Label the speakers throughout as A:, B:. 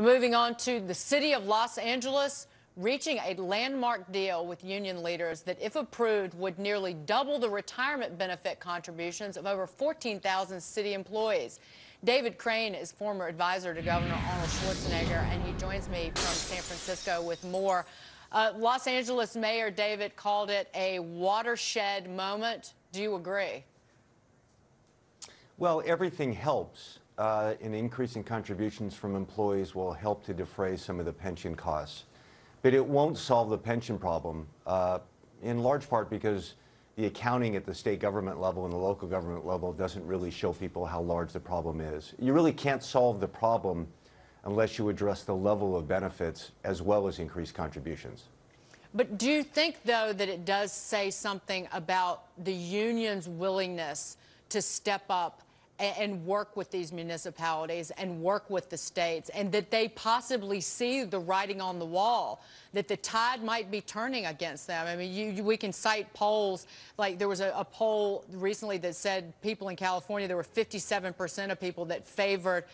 A: Moving on to the city of Los Angeles, reaching a landmark deal with union leaders that, if approved, would nearly double the retirement benefit contributions of over 14,000 city employees. David Crane is former advisor to Governor Arnold Schwarzenegger, and he joins me from San Francisco with more. Los Angeles Mayor David called it a watershed moment. Do you agree?
B: Well, everything helps. And increasing contributions from employees will help to defray some of the pension costs. But it won't solve the pension problem, in large part because the accounting at the state government level and the local government level doesn't really show people how large the problem is. You really can't solve the problem unless you address the level of benefits as well as increase contributions.
A: But do you think, though, that it does say something about the union's willingness to step up and work with these municipalities and work with the states, and that they possibly see the writing on the wall, that the tide might be turning against them? I mean, we can cite polls. Like there was a poll recently that said people in California, there were 57% of people that favored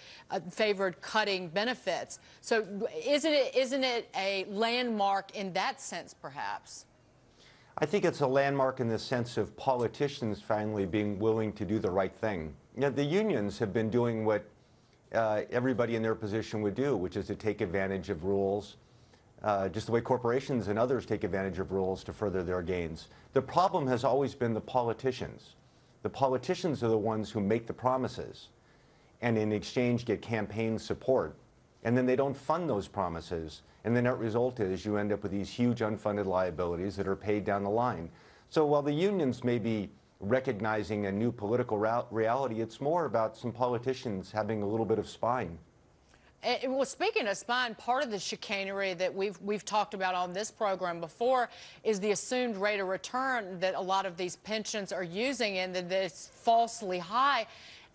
A: cutting benefits. So isn't it a landmark in that sense, perhaps?
B: I think it's a landmark in the sense of politicians finally being willing to do the right thing. You know, the unions have been doing what everybody in their position would do, which is to take advantage of rules, just the way corporations and others take advantage of rules to further their gains. The problem has always been the politicians. The politicians are the ones who make the promises and in exchange get campaign support. And then they don't fund those promises. And the net result is you end up with these huge unfunded liabilities that are paid down the line. So while the unions may be recognizing a new political reality, it's more about some politicians having a little bit of spine.
A: Well, speaking of spine, part of the chicanery that we've talked about on this program before is the assumed rate of return that a lot of these pensions are using, and that it's falsely high.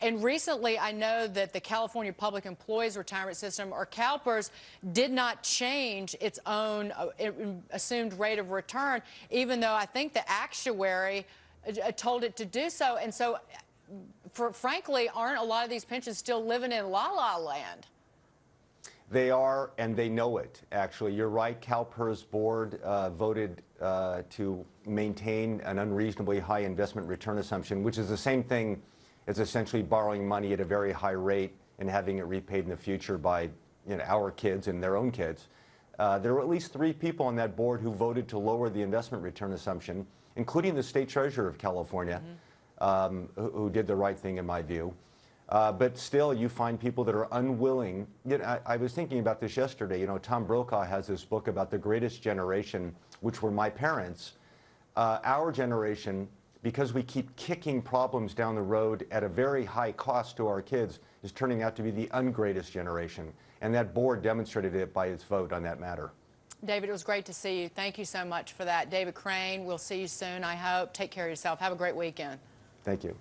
A: And recently, I know that the California Public Employees Retirement System, or CalPERS, did not change its own assumed rate of return, even though I think the actuary told it to do so. And so, frankly, aren't a lot of these pensions still living in la-la land?
B: They are, and they know it, actually. You're right. CalPERS board voted to maintain an unreasonably high investment return assumption, which is the same thing as essentially borrowing money at a very high rate and having it repaid in the future by our kids and their own kids. There were at least 3 people on that board who voted to lower the investment return assumption, including the state treasurer of California, who did the right thing in my view. But still, you find people that are unwilling. I was thinking about this yesterday. Tom Brokaw has this book about the greatest generation, which were my parents. Our generation, because we keep kicking problems down the road at a very high cost to our kids, is turning out to be the ungreatest generation. And that board demonstrated it by its vote on that matter.
A: David, it was great to see you. Thank you so much for that. David Crane, we'll see you soon, I hope. Take care of yourself. Have a great weekend.
B: Thank you.